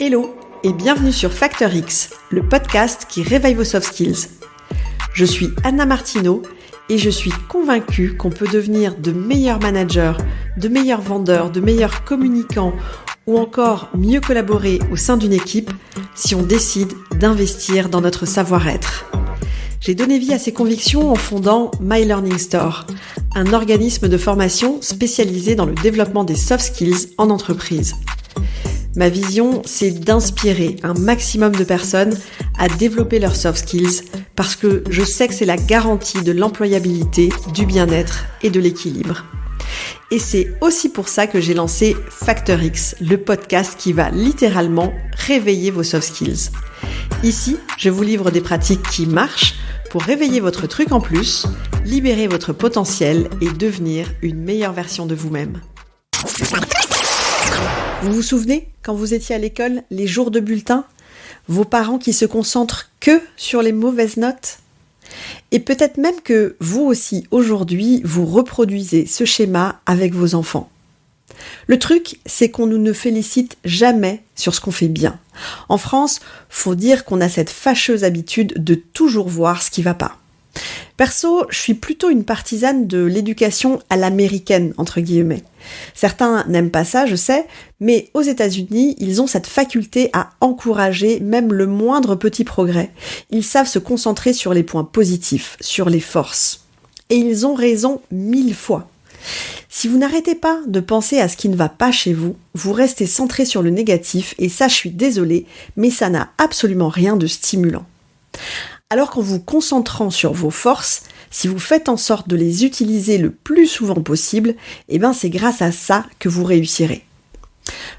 Hello et bienvenue sur Factor X, le podcast qui réveille vos soft skills. Je suis Anna Martineau et je suis convaincue qu'on peut devenir de meilleurs managers, de meilleurs vendeurs, de meilleurs communicants ou encore mieux collaborer au sein d'une équipe si on décide d'investir dans notre savoir-être. J'ai donné vie à ces convictions en fondant My Learning Store, un organisme de formation spécialisé dans le développement des soft skills en entreprise. Ma vision, c'est d'inspirer un maximum de personnes à développer leurs soft skills parce que je sais que c'est la garantie de l'employabilité, du bien-être et de l'équilibre. Et c'est aussi pour ça que j'ai lancé Factor X, le podcast qui va littéralement réveiller vos soft skills. Ici, je vous livre des pratiques qui marchent pour réveiller votre truc en plus, libérer votre potentiel et devenir une meilleure version de vous-même. Vous vous souvenez, quand vous étiez à l'école, les jours de bulletin, vos parents qui se concentrent que sur les mauvaises notes? Et peut-être même que vous aussi, aujourd'hui, vous reproduisez ce schéma avec vos enfants. Le truc, c'est qu'on ne félicite jamais sur ce qu'on fait bien. En France, faut dire qu'on a cette fâcheuse habitude de toujours voir ce qui va pas. Perso, je suis plutôt une partisane de l'éducation à l'américaine, entre guillemets. Certains n'aiment pas ça, je sais, mais aux États-Unis, ils ont cette faculté à encourager même le moindre petit progrès. Ils savent se concentrer sur les points positifs, sur les forces. Et ils ont raison 1000 fois. Si vous n'arrêtez pas de penser à ce qui ne va pas chez vous, vous restez centré sur le négatif, et ça, je suis désolée, mais ça n'a absolument rien de stimulant. Alors qu'en vous concentrant sur vos forces, si vous faites en sorte de les utiliser le plus souvent possible, c'est grâce à ça que vous réussirez.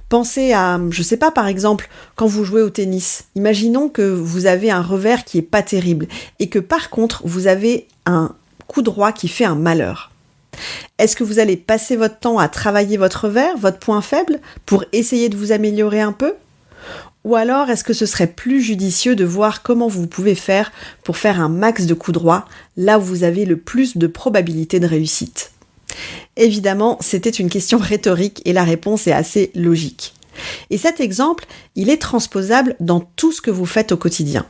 Pensez à, par exemple, quand vous jouez au tennis. Imaginons que vous avez un revers qui est pas terrible et que par contre, vous avez un coup droit qui fait un malheur. Est-ce que vous allez passer votre temps à travailler votre revers, votre point faible, pour essayer de vous améliorer un peu ? Ou alors, est-ce que ce serait plus judicieux de voir comment vous pouvez faire pour faire un max de coups droits, là où vous avez le plus de probabilité de réussite ? Évidemment, c'était une question rhétorique et la réponse est assez logique. Et cet exemple, il est transposable dans tout ce que vous faites au quotidien.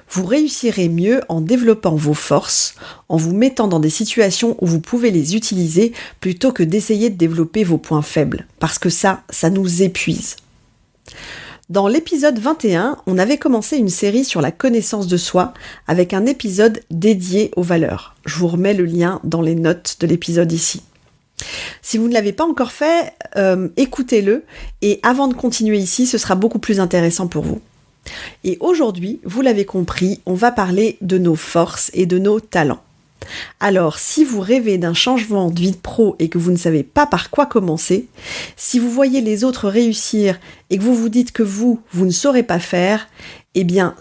Vous réussirez mieux en développant vos forces, en vous mettant dans des situations où vous pouvez les utiliser plutôt que d'essayer de développer vos points faibles, parce que ça nous épuise. Dans l'épisode 21, on avait commencé une série sur la connaissance de soi avec un épisode dédié aux valeurs. Je vous remets le lien dans les notes de l'épisode ici. Si vous ne l'avez pas encore fait, écoutez-le et avant de continuer ici, ce sera beaucoup plus intéressant pour vous. Et aujourd'hui, vous l'avez compris, on va parler de nos forces et de nos talents. Alors, si vous rêvez d'un changement de vie pro et que vous ne savez pas par quoi commencer, si vous voyez les autres réussir et que vous vous dites que vous ne saurez pas faire,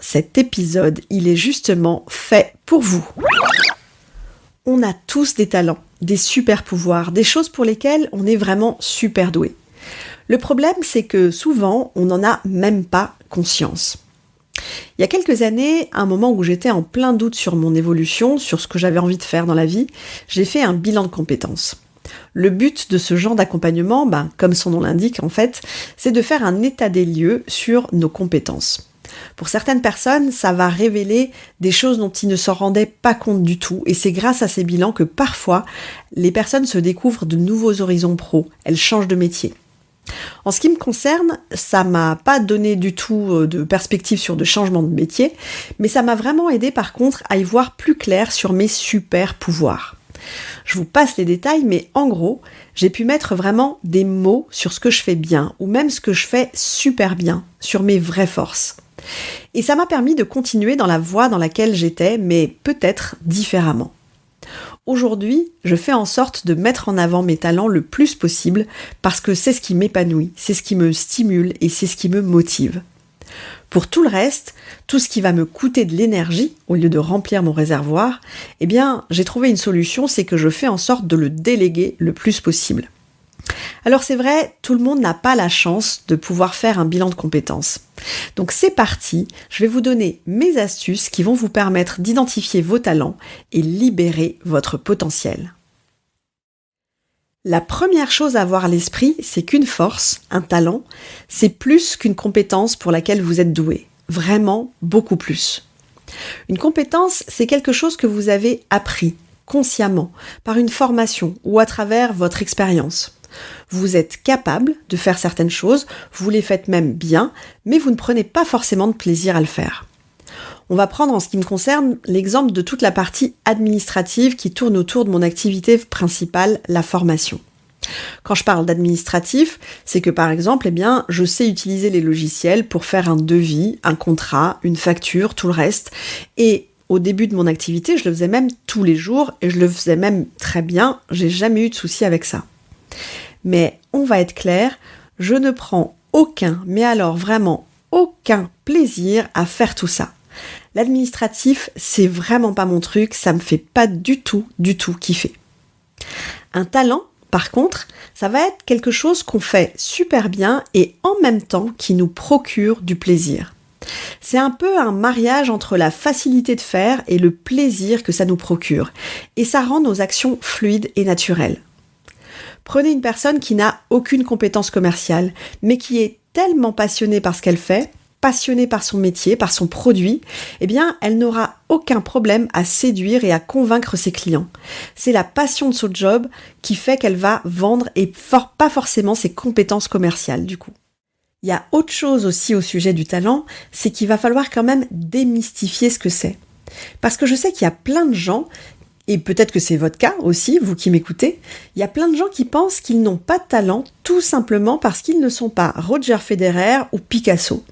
cet épisode, il est justement fait pour vous. On a tous des talents, des super pouvoirs, des choses pour lesquelles on est vraiment super doué. Le problème, c'est que souvent, on n'en a même pas conscience. Il y a quelques années, à un moment où j'étais en plein doute sur mon évolution, sur ce que j'avais envie de faire dans la vie, j'ai fait un bilan de compétences. Le but de ce genre d'accompagnement, comme son nom l'indique en fait, c'est de faire un état des lieux sur nos compétences. Pour certaines personnes, ça va révéler des choses dont ils ne s'en rendaient pas compte du tout, et c'est grâce à ces bilans que parfois, les personnes se découvrent de nouveaux horizons pro, elles changent de métier. En ce qui me concerne, ça m'a pas donné du tout de perspective sur de changement de métier, mais ça m'a vraiment aidé par contre à y voir plus clair sur mes super pouvoirs. Je vous passe les détails, mais en gros, j'ai pu mettre vraiment des mots sur ce que je fais bien, ou même ce que je fais super bien, sur mes vraies forces. Et ça m'a permis de continuer dans la voie dans laquelle j'étais, mais peut-être différemment. Aujourd'hui, je fais en sorte de mettre en avant mes talents le plus possible parce que c'est ce qui m'épanouit, c'est ce qui me stimule et c'est ce qui me motive. Pour tout le reste, tout ce qui va me coûter de l'énergie au lieu de remplir mon réservoir, j'ai trouvé une solution, c'est que je fais en sorte de le déléguer le plus possible. Alors c'est vrai, tout le monde n'a pas la chance de pouvoir faire un bilan de compétences. Donc c'est parti, je vais vous donner mes astuces qui vont vous permettre d'identifier vos talents et libérer votre potentiel. La première chose à avoir à l'esprit, c'est qu'une force, un talent, c'est plus qu'une compétence pour laquelle vous êtes doué. Vraiment beaucoup plus. Une compétence, c'est quelque chose que vous avez appris consciemment, par une formation ou à travers votre expérience. Vous êtes capable de faire certaines choses, vous les faites même bien, mais vous ne prenez pas forcément de plaisir à le faire. On va prendre en ce qui me concerne l'exemple de toute la partie administrative qui tourne autour de mon activité principale, la formation. Quand je parle d'administratif, c'est que par exemple, je sais utiliser les logiciels pour faire un devis, un contrat, une facture, tout le reste. Et au début de mon activité, je le faisais même tous les jours et je le faisais même très bien. J'ai jamais eu de souci avec ça. Mais on va être clair, je ne prends mais alors vraiment aucun plaisir à faire tout ça. L'administratif, c'est vraiment pas mon truc, ça me fait pas du tout kiffer. Un talent, par contre, ça va être quelque chose qu'on fait super bien et en même temps qui nous procure du plaisir. C'est un peu un mariage entre la facilité de faire et le plaisir que ça nous procure. Et ça rend nos actions fluides et naturelles. Prenez une personne qui n'a aucune compétence commerciale, mais qui est tellement passionnée par ce qu'elle fait, passionnée par son métier, par son produit, elle n'aura aucun problème à séduire et à convaincre ses clients. C'est la passion de son job qui fait qu'elle va vendre et pas forcément ses compétences commerciales du coup. Il y a autre chose aussi au sujet du talent, c'est qu'il va falloir quand même démystifier ce que c'est. Parce que je sais qu'il y a plein de gens, et peut-être que c'est votre cas aussi, vous qui m'écoutez, il y a plein de gens qui pensent qu'ils n'ont pas de talent tout simplement parce qu'ils ne sont pas Roger Federer ou Picasso.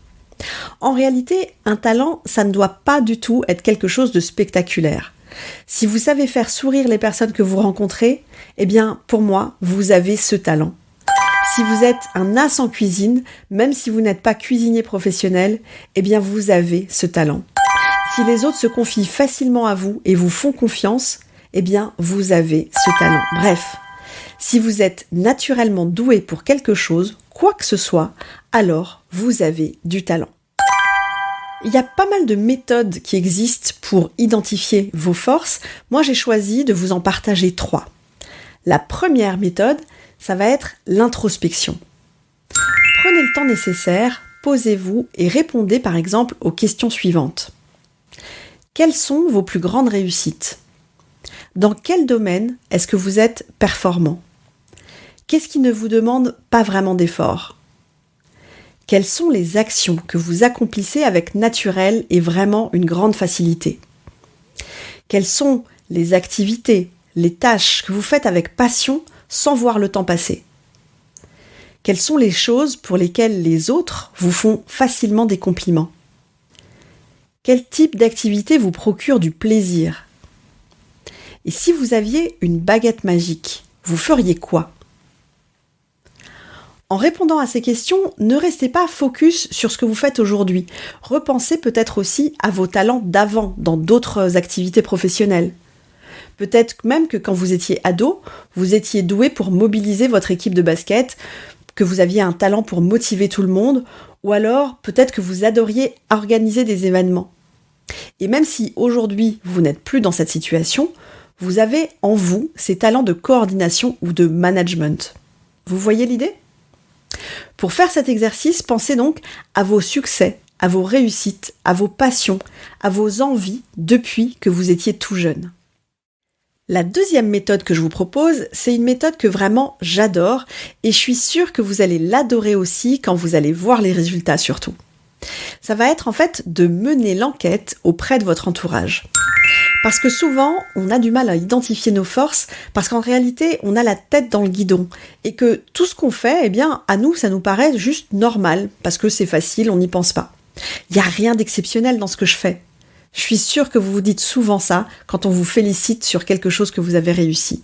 En réalité, un talent, ça ne doit pas du tout être quelque chose de spectaculaire. Si vous savez faire sourire les personnes que vous rencontrez, pour moi, vous avez ce talent. Si vous êtes un as en cuisine, même si vous n'êtes pas cuisinier professionnel, vous avez ce talent. Si les autres se confient facilement à vous et vous font confiance, vous avez ce talent. Bref, si vous êtes naturellement doué pour quelque chose, quoi que ce soit, alors vous avez du talent. Il y a pas mal de méthodes qui existent pour identifier vos forces. Moi, j'ai choisi de vous en partager 3. La première méthode, ça va être l'introspection. Prenez le temps nécessaire, posez-vous et répondez par exemple aux questions suivantes. Quelles sont vos plus grandes réussites ? Dans quel domaine est-ce que vous êtes performant ? Qu'est-ce qui ne vous demande pas vraiment d'effort ? Quelles sont les actions que vous accomplissez avec naturel et vraiment une grande facilité ? Quelles sont les activités, les tâches que vous faites avec passion sans voir le temps passer ? Quelles sont les choses pour lesquelles les autres vous font facilement des compliments ? Quel type d'activité vous procure du plaisir ? Et si vous aviez une baguette magique, vous feriez quoi ? En répondant à ces questions, ne restez pas focus sur ce que vous faites aujourd'hui. Repensez peut-être aussi à vos talents d'avant dans d'autres activités professionnelles. Peut-être même que quand vous étiez ado, vous étiez doué pour mobiliser votre équipe de basket, que vous aviez un talent pour motiver tout le monde, ou alors peut-être que vous adoriez organiser des événements. Et même si aujourd'hui vous n'êtes plus dans cette situation, vous avez en vous ces talents de coordination ou de management. Vous voyez l'idée ? Pour faire cet exercice, pensez donc à vos succès, à vos réussites, à vos passions, à vos envies depuis que vous étiez tout jeune. La deuxième méthode que je vous propose, c'est une méthode que vraiment j'adore et je suis sûre que vous allez l'adorer aussi quand vous allez voir les résultats surtout. Ça va être en fait de mener l'enquête auprès de votre entourage. Parce que souvent, on a du mal à identifier nos forces parce qu'en réalité, on a la tête dans le guidon et que tout ce qu'on fait, à nous, ça nous paraît juste normal parce que c'est facile, on n'y pense pas. Il n'y a rien d'exceptionnel dans ce que je fais. Je suis sûre que vous vous dites souvent ça quand on vous félicite sur quelque chose que vous avez réussi.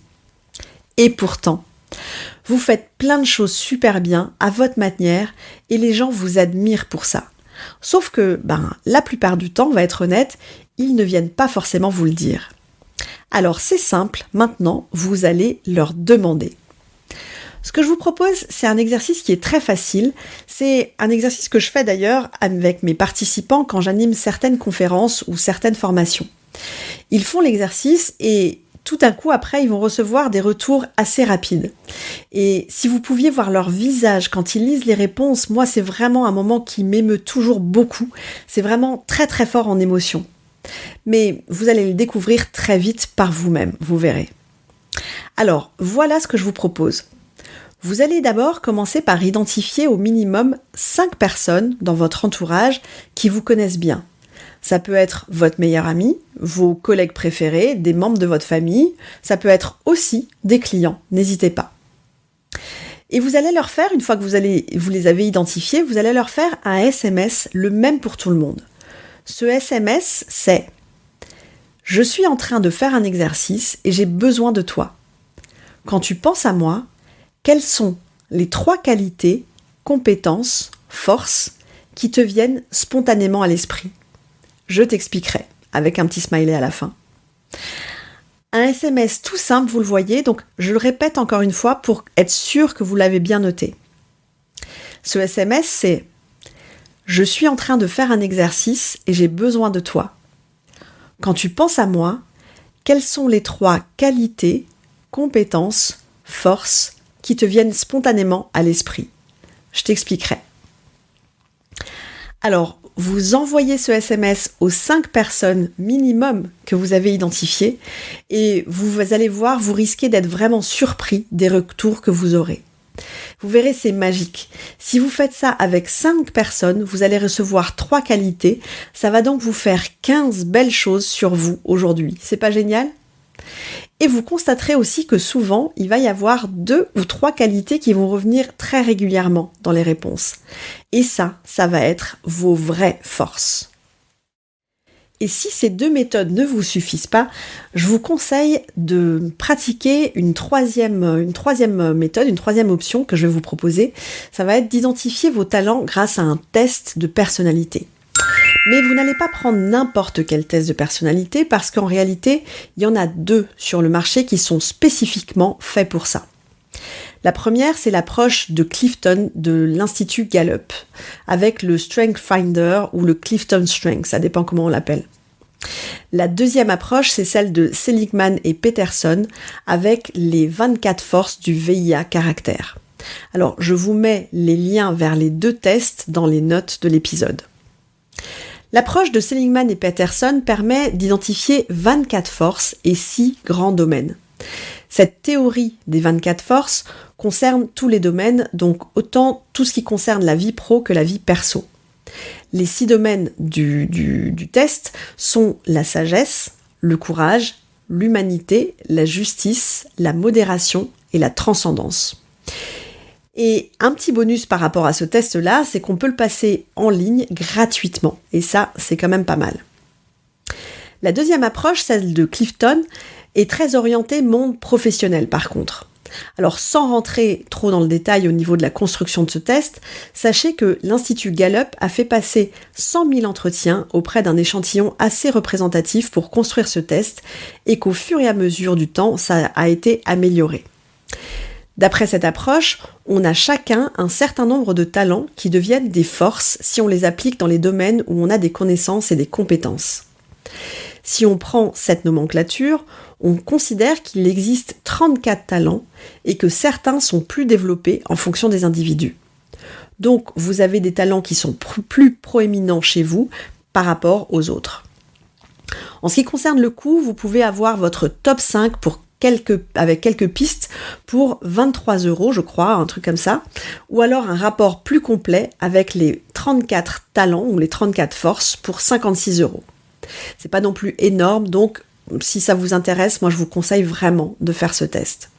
Et pourtant, vous faites plein de choses super bien à votre manière et les gens vous admirent pour ça. Sauf que, la plupart du temps, on va être honnête, ils ne viennent pas forcément vous le dire. Alors c'est simple, maintenant, vous allez leur demander. Ce que je vous propose, c'est un exercice qui est très facile. C'est un exercice que je fais d'ailleurs avec mes participants quand j'anime certaines conférences ou certaines formations. Ils font l'exercice et tout d'un coup, après, ils vont recevoir des retours assez rapides. Et si vous pouviez voir leur visage quand ils lisent les réponses, moi, c'est vraiment un moment qui m'émeut toujours beaucoup. C'est vraiment très très fort en émotion. Mais vous allez le découvrir très vite par vous-même, vous verrez. Alors, voilà ce que je vous propose. Vous allez d'abord commencer par identifier au minimum 5 personnes dans votre entourage qui vous connaissent bien. Ça peut être votre meilleur ami, vos collègues préférés, des membres de votre famille, ça peut être aussi des clients, n'hésitez pas. Et vous allez leur faire, une fois que vous les avez identifiés, vous allez leur faire un SMS, le même pour tout le monde. Ce SMS, c'est « Je suis en train de faire un exercice et j'ai besoin de toi. Quand tu penses à moi, quelles sont les 3 qualités, compétences, forces qui te viennent spontanément à l'esprit ? Je t'expliquerai, avec un petit smiley à la fin. » Un SMS tout simple, vous le voyez, donc je le répète encore une fois pour être sûr que vous l'avez bien noté. Ce SMS, c'est « Je suis en train de faire un exercice et j'ai besoin de toi. Quand tu penses à moi, quelles sont les 3 qualités, compétences, forces qui te viennent spontanément à l'esprit ? Je t'expliquerai. » Alors, vous envoyez ce SMS aux 5 personnes minimum que vous avez identifiées et vous allez voir, vous risquez d'être vraiment surpris des retours que vous aurez. Vous verrez, c'est magique. Si vous faites ça avec 5 personnes, vous allez recevoir 3 qualités. Ça va donc vous faire 15 belles choses sur vous aujourd'hui. C'est pas génial ? Et vous constaterez aussi que souvent, il va y avoir 2 ou 3 qualités qui vont revenir très régulièrement dans les réponses. Et ça va être vos vraies forces. Et si ces 2 méthodes ne vous suffisent pas, je vous conseille de pratiquer une troisième méthode, une troisième option que je vais vous proposer. Ça va être d'identifier vos talents grâce à un test de personnalité. Mais vous n'allez pas prendre n'importe quel test de personnalité parce qu'en réalité, il y en a 2 sur le marché qui sont spécifiquement faits pour ça. La première, c'est l'approche de Clifton de l'Institut Gallup avec le Strength Finder ou le Clifton Strength, ça dépend comment on l'appelle. La deuxième approche, c'est celle de Seligman et Peterson avec les 24 forces du VIA caractère. Alors, je vous mets les liens vers les 2 tests dans les notes de l'épisode. L'approche de Seligman et Peterson permet d'identifier 24 forces et 6 grands domaines. Cette théorie des 24 forces concerne tous les domaines, donc autant tout ce qui concerne la vie pro que la vie perso. Les 6 domaines du test sont la sagesse, le courage, l'humanité, la justice, la modération et la transcendance. Et un petit bonus par rapport à ce test-là, c'est qu'on peut le passer en ligne gratuitement. Et ça, c'est quand même pas mal. La deuxième approche, celle de Clifton, est très orientée monde professionnel par contre. Alors sans rentrer trop dans le détail au niveau de la construction de ce test, sachez que l'Institut Gallup a fait passer 100 000 entretiens auprès d'un échantillon assez représentatif pour construire ce test et qu'au fur et à mesure du temps, ça a été amélioré. D'après cette approche, on a chacun un certain nombre de talents qui deviennent des forces si on les applique dans les domaines où on a des connaissances et des compétences. Si on prend cette nomenclature, on considère qu'il existe 34 talents et que certains sont plus développés en fonction des individus. Donc, vous avez des talents qui sont plus proéminents chez vous par rapport aux autres. En ce qui concerne le coût, vous pouvez avoir votre top 5 avec quelques pistes pour 23 €, je crois, un truc comme ça, ou alors un rapport plus complet avec les 34 talents ou les 34 forces pour 56 €. C'est pas non plus énorme, donc si ça vous intéresse, moi je vous conseille vraiment de faire ce test.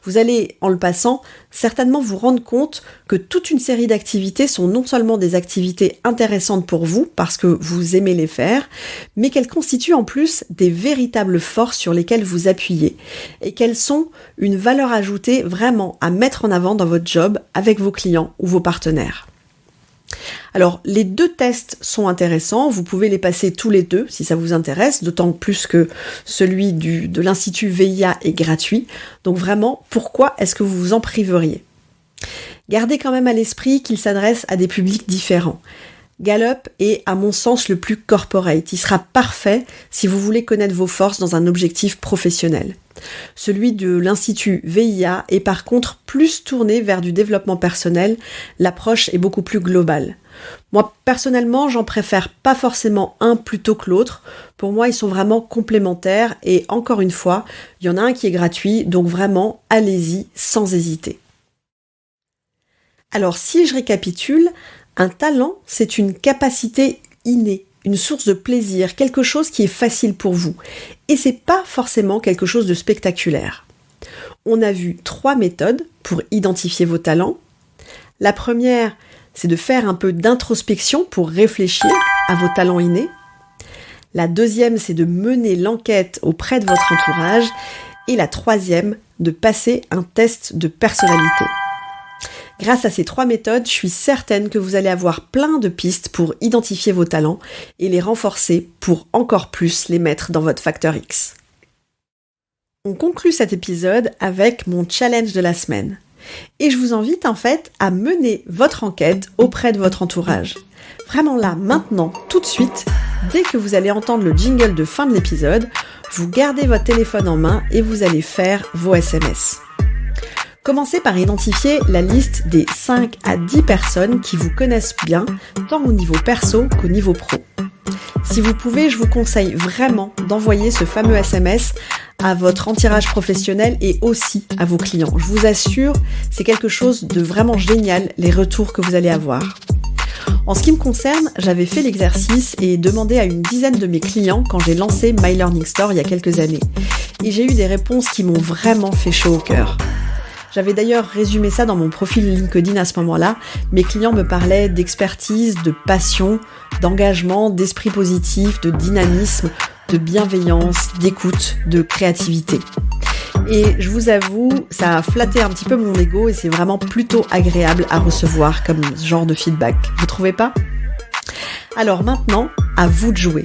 Vous allez, en le passant, certainement vous rendre compte que toute une série d'activités sont non seulement des activités intéressantes pour vous, parce que vous aimez les faire, mais qu'elles constituent en plus des véritables forces sur lesquelles vous appuyez, et qu'elles sont une valeur ajoutée vraiment à mettre en avant dans votre job avec vos clients ou vos partenaires. Alors, les 2 tests sont intéressants, vous pouvez les passer tous les 2 si ça vous intéresse, d'autant plus que celui de l'Institut VIA est gratuit. Donc vraiment, pourquoi est-ce que vous vous en priveriez ? Gardez quand même à l'esprit qu'il s'adresse à des publics différents. Gallup est, à mon sens, le plus corporate. Il sera parfait si vous voulez connaître vos forces dans un objectif professionnel. Celui de l'Institut VIA est par contre plus tourné vers du développement personnel. L'approche est beaucoup plus globale. Moi, personnellement, j'en préfère pas forcément un plutôt que l'autre. Pour moi, ils sont vraiment complémentaires et encore une fois, il y en a un qui est gratuit, donc vraiment, allez-y sans hésiter. Alors, si je récapitule, un talent, c'est une capacité innée, une source de plaisir, quelque chose qui est facile pour vous. Et c'est pas forcément quelque chose de spectaculaire. On a vu 3 méthodes pour identifier vos talents. La première, c'est de faire un peu d'introspection pour réfléchir à vos talents innés. La deuxième, c'est de mener l'enquête auprès de votre entourage. Et la troisième, de passer un test de personnalité. Grâce à ces 3 méthodes, je suis certaine que vous allez avoir plein de pistes pour identifier vos talents et les renforcer pour encore plus les mettre dans votre facteur X. On conclut cet épisode avec mon challenge de la semaine. Et je vous invite en fait à mener votre enquête auprès de votre entourage. Vraiment là, maintenant, tout de suite, dès que vous allez entendre le jingle de fin de l'épisode, vous gardez votre téléphone en main et vous allez faire vos SMS. Commencez par identifier la liste des 5 à 10 personnes qui vous connaissent bien, tant au niveau perso qu'au niveau pro. Si vous pouvez, je vous conseille vraiment d'envoyer ce fameux SMS à votre entourage professionnel et aussi à vos clients. Je vous assure, c'est quelque chose de vraiment génial, les retours que vous allez avoir. En ce qui me concerne, j'avais fait l'exercice et demandé à une dizaine de mes clients quand j'ai lancé My Learning Store il y a quelques années. Et j'ai eu des réponses qui m'ont vraiment fait chaud au cœur. J'avais d'ailleurs résumé ça dans mon profil LinkedIn à ce moment-là. Mes clients me parlaient d'expertise, de passion, d'engagement, d'esprit positif, de dynamisme, de bienveillance, d'écoute, de créativité. Et je vous avoue, ça a flatté un petit peu mon ego et c'est vraiment plutôt agréable à recevoir comme ce genre de feedback. Vous trouvez pas ? Alors maintenant, à vous de jouer.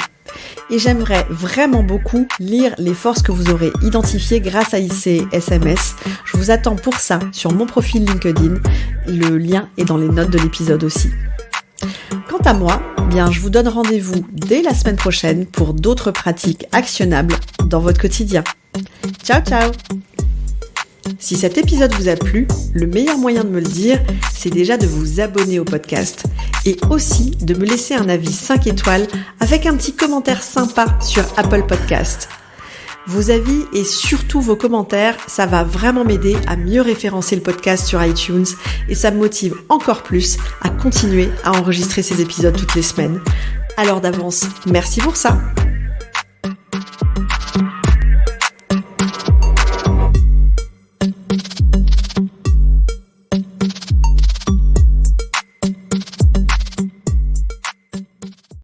Et j'aimerais vraiment beaucoup lire les forces que vous aurez identifiées grâce à ces SMS. Je vous attends pour ça sur mon profil LinkedIn. Le lien est dans les notes de l'épisode aussi. Quant à moi, je vous donne rendez-vous dès la semaine prochaine pour d'autres pratiques actionnables dans votre quotidien. Ciao, ciao! Si cet épisode vous a plu, le meilleur moyen de me le dire, c'est déjà de vous abonner au podcast et aussi de me laisser un avis 5 étoiles avec un petit commentaire sympa sur Apple Podcast. Vos avis et surtout vos commentaires, ça va vraiment m'aider à mieux référencer le podcast sur iTunes et ça me motive encore plus à continuer à enregistrer ces épisodes toutes les semaines. Alors d'avance, merci pour ça!